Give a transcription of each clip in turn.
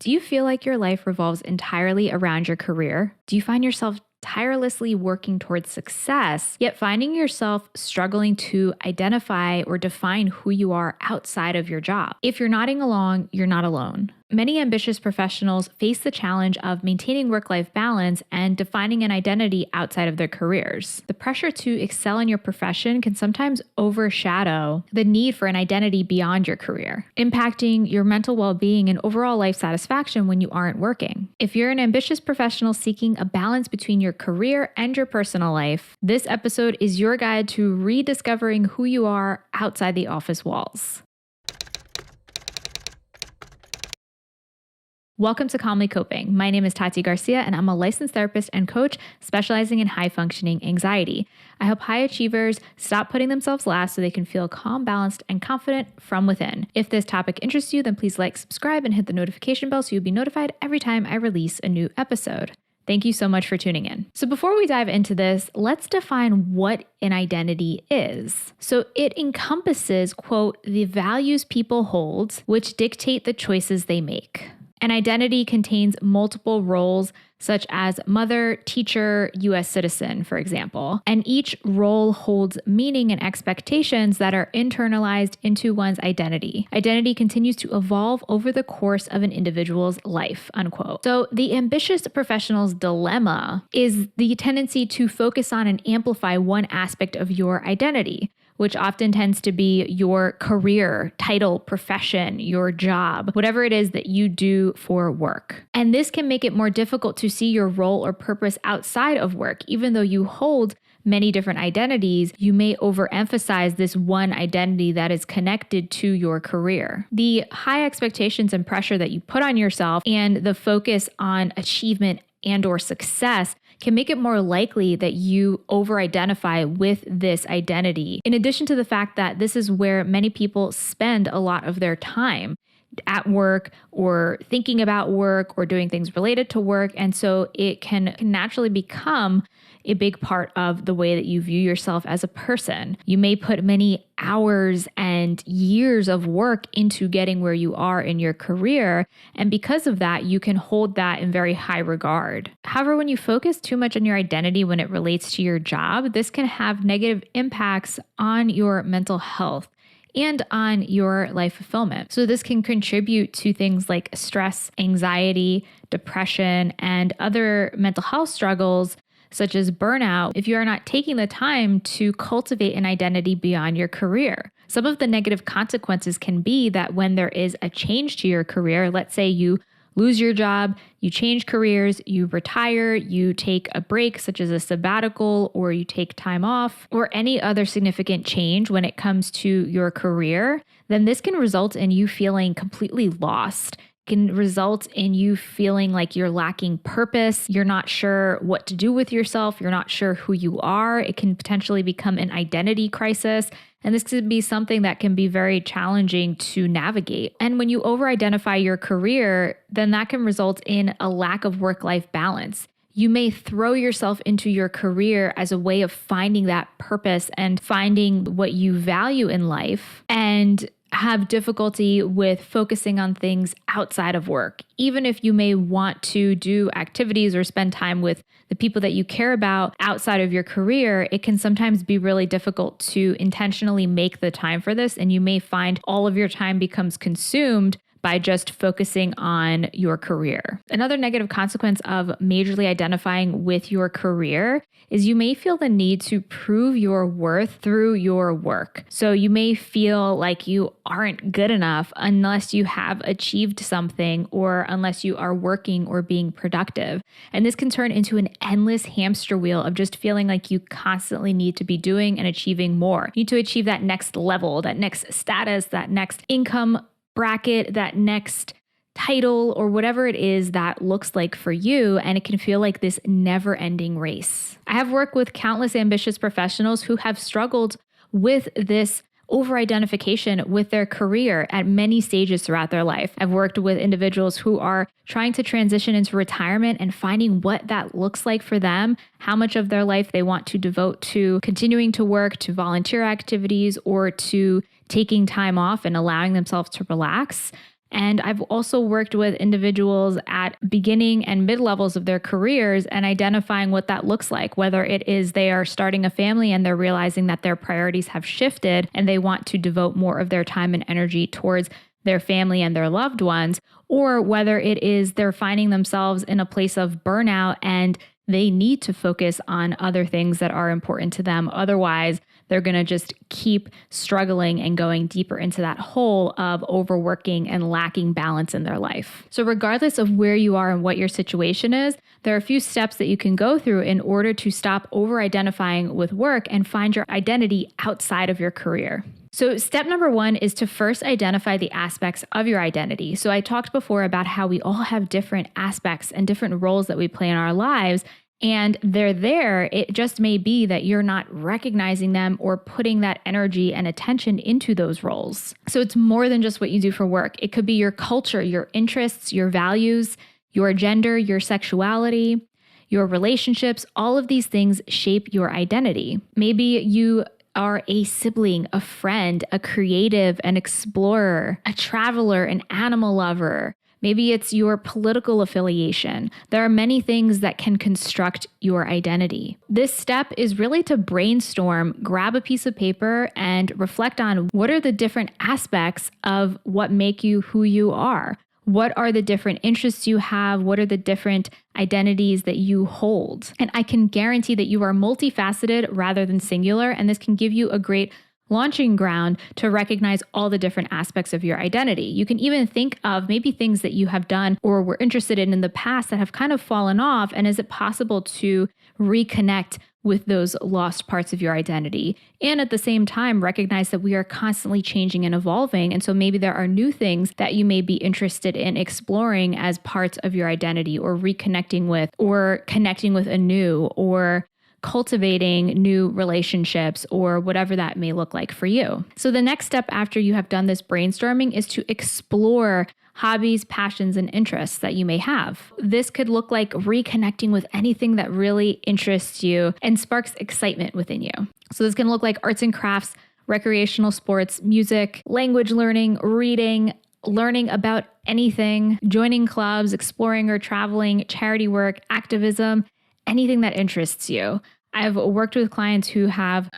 Do you feel like your life revolves entirely around your career? Do you find yourself tirelessly working towards success, yet finding yourself struggling to identify or define who you are outside of your job? If you're nodding along, you're not alone. Many ambitious professionals face the challenge of maintaining work-life balance and defining an identity outside of their careers. The pressure to excel in your profession can sometimes overshadow the need for an identity beyond your career, impacting your mental well-being and overall life satisfaction when you aren't working. If you're an ambitious professional seeking a balance between your career and your personal life, this episode is your guide to rediscovering who you are outside the office walls. Welcome to Calmly Coping. My name is Tati Garcia, and I'm a licensed therapist and coach specializing in high-functioning anxiety. I help high achievers stop putting themselves last so they can feel calm, balanced, and confident from within. If this topic interests you, then please like, subscribe, and hit the notification bell so you'll be notified every time I release a new episode. Thank you so much for tuning in. So before we dive into this, let's define what an identity is. So it encompasses, quote, the values people hold, which dictate the choices they make. An identity contains multiple roles, such as mother, teacher, U.S. citizen, for example. And each role holds meaning and expectations that are internalized into one's identity. Identity continues to evolve over the course of an individual's life, unquote. So the ambitious professional's dilemma is the tendency to focus on and amplify one aspect of your identity, which often tends to be your career, title, profession, your job, whatever it is that you do for work. And this can make it more difficult to see your role or purpose outside of work. Even though you hold many different identities, you may overemphasize this one identity that is connected to your career. The high expectations and pressure that you put on yourself and the focus on achievement and or success can make it more likely that you over-identify with this identity. In addition to the fact that this is where many people spend a lot of their time at work or thinking about work or doing things related to work. And so it can naturally become a big part of the way that you view yourself as a person. You may put many hours and years of work into getting where you are in your career. And because of that, you can hold that in very high regard. However, when you focus too much on your identity when it relates to your job, this can have negative impacts on your mental health and on your life fulfillment. So this can contribute to things like stress, anxiety, depression, and other mental health struggles such as burnout, if you are not taking the time to cultivate an identity beyond your career. Some of the negative consequences can be that when there is a change to your career, let's say you lose your job, you change careers, you retire, you take a break such as a sabbatical, or you take time off, or any other significant change when it comes to your career, then this can result in you feeling completely lost. Can result in you feeling like you're lacking purpose. You're not sure what to do with yourself. You're not sure who you are. It can potentially become an identity crisis. And this could be something that can be very challenging to navigate. And when you over-identify your career, then that can result in a lack of work-life balance. You may throw yourself into your career as a way of finding that purpose and finding what you value in life, and have difficulty with focusing on things outside of work. Even if you may want to do activities or spend time with the people that you care about outside of your career, it can sometimes be really difficult to intentionally make the time for this, and you may find all of your time becomes consumed by just focusing on your career. Another negative consequence of majorly identifying with your career is you may feel the need to prove your worth through your work. So you may feel like you aren't good enough unless you have achieved something or unless you are working or being productive. And this can turn into an endless hamster wheel of just feeling like you constantly need to be doing and achieving more. You need to achieve that next level, that next status, that next income bracket, that next title, or whatever it is that looks like for you. And it can feel like this never-ending race. I have worked with countless ambitious professionals who have struggled with this over-identification with their career at many stages throughout their life. I've worked with individuals who are trying to transition into retirement and finding what that looks like for them, how much of their life they want to devote to continuing to work, to volunteer activities, or to taking time off and allowing themselves to relax. And I've also worked with individuals at beginning and mid levels of their careers and identifying what that looks like, whether it is they are starting a family and they're realizing that their priorities have shifted and they want to devote more of their time and energy towards their family and their loved ones, or whether it is they're finding themselves in a place of burnout and they need to focus on other things that are important to them. Otherwise, they're going to just keep struggling and going deeper into that hole of overworking and lacking balance in their life. So regardless of where you are and what your situation is, there are a few steps that you can go through in order to stop over-identifying with work and find your identity outside of your career. So step number one is to first identify the aspects of your identity. So I talked before about how we all have different aspects and different roles that we play in our lives, and they're there. It just may be that you're not recognizing them or putting that energy and attention into those roles. So it's more than just what you do for work. It could be your culture, your interests, your values, your gender, your sexuality, your relationships. All of these things shape your identity. Maybe you are a sibling, a friend, a creative, an explorer, a traveler, an animal lover. Maybe it's your political affiliation. There are many things that can construct your identity. This step is really to brainstorm, grab a piece of paper, and reflect on what are the different aspects of what make you who you are. What are the different interests you have? What are the different identities that you hold? And I can guarantee that you are multifaceted rather than singular, and this can give you a great launching ground to recognize all the different aspects of your identity. You can even think of maybe things that you have done or were interested in the past that have kind of fallen off, and is it possible to reconnect with those lost parts of your identity? And at the same time, recognize that we are constantly changing and evolving. And so maybe there are new things that you may be interested in exploring as parts of your identity, or reconnecting with, or connecting with anew, or cultivating new relationships, or whatever that may look like for you. So the next step after you have done this brainstorming is to explore hobbies, passions, and interests that you may have. This could look like reconnecting with anything that really interests you and sparks excitement within you. So this can look like arts and crafts, recreational sports, music, language learning, reading, learning about anything, joining clubs, exploring or traveling, charity work, activism, anything that interests you. I've worked with clients who have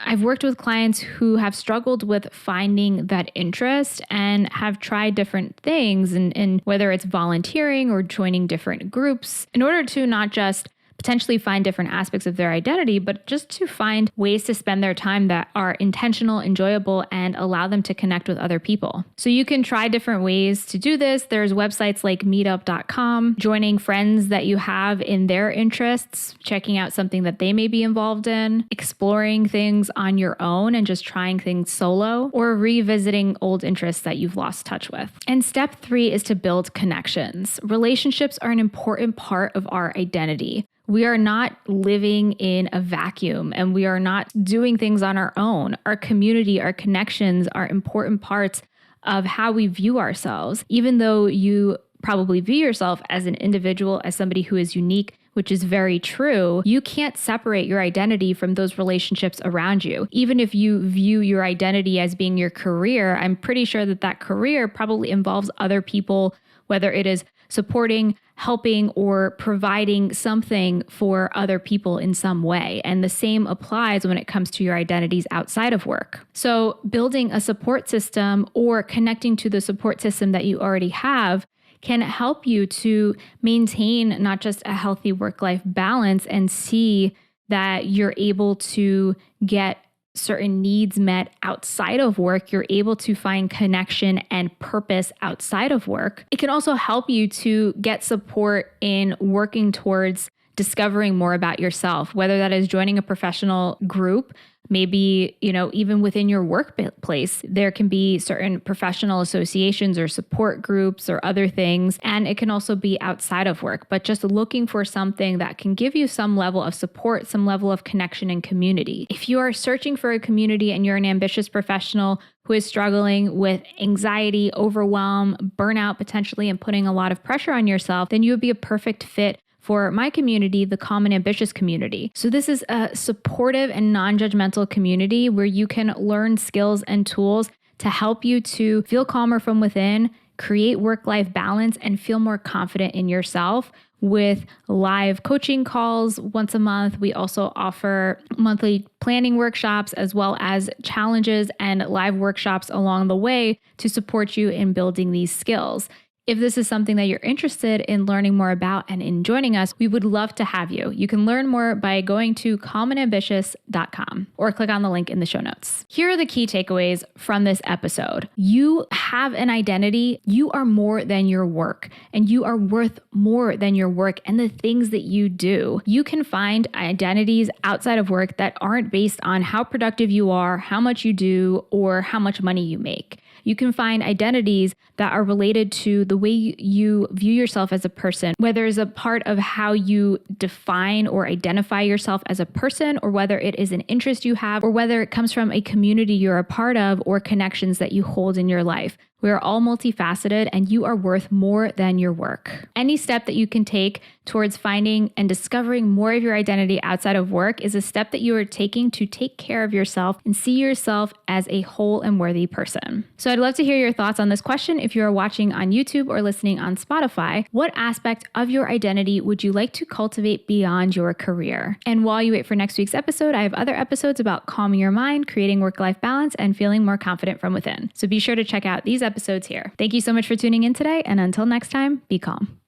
struggled with finding that interest and have tried different things, and whether it's volunteering or joining different groups, in order to not just potentially find different aspects of their identity, but just to find ways to spend their time that are intentional, enjoyable, and allow them to connect with other people. So you can try different ways to do this. There's websites like meetup.com, joining friends that you have in their interests, checking out something that they may be involved in, exploring things on your own and just trying things solo, or revisiting old interests that you've lost touch with. And step 3 is to build connections. Relationships are an important part of our identity. We are not living in a vacuum, and we are not doing things on our own. Our community, our connections are important parts of how we view ourselves. Even though you probably view yourself as an individual, as somebody who is unique, which is very true, you can't separate your identity from those relationships around you. Even if you view your identity as being your career, I'm pretty sure that that career probably involves other people, whether it is supporting, helping, or providing something for other people in some way. And the same applies when it comes to your identities outside of work. So building a support system or connecting to the support system that you already have can help you to maintain not just a healthy work-life balance and see that you're able to get certain needs met outside of work. You're able to find connection and purpose outside of work. It can also help you to get support in working towards discovering more about yourself, whether that is joining a professional group. Maybe, even within your workplace, there can be certain professional associations or support groups or other things. And it can also be outside of work, but just looking for something that can give you some level of support, some level of connection and community. If you are searching for a community and you're an ambitious professional who is struggling with anxiety, overwhelm, burnout potentially, and putting a lot of pressure on yourself, then you would be a perfect fit for my community, the Calm and Ambitious community. So this is a supportive and non-judgmental community where you can learn skills and tools to help you to feel calmer from within, create work-life balance, and feel more confident in yourself with live coaching calls once a month. We also offer monthly planning workshops as well as challenges and live workshops along the way to support you in building these skills. If this is something that you're interested in learning more about and in joining us, we would love to have you. You can learn more by going to calmandambitious.com or click on the link in the show notes. Here are the key takeaways from this episode. You have an identity. You are more than your work, and you are worth more than your work and the things that you do. You can find identities outside of work that aren't based on how productive you are, how much you do, or how much money you make. You can find identities that are related to the way you view yourself as a person, whether it's a part of how you define or identify yourself as a person, or whether it is an interest you have, or whether it comes from a community you're a part of or connections that you hold in your life. We are all multifaceted, and you are worth more than your work. Any step that you can take towards finding and discovering more of your identity outside of work is a step that you are taking to take care of yourself and see yourself as a whole and worthy person. So I'd love to hear your thoughts on this question. If you are watching on YouTube or listening on Spotify, what aspect of your identity would you like to cultivate beyond your career? And while you wait for next week's episode, I have other episodes about calming your mind, creating work-life balance, and feeling more confident from within. So be sure to check out these episodes here. Thank you so much for tuning in today, and until next time, be calm.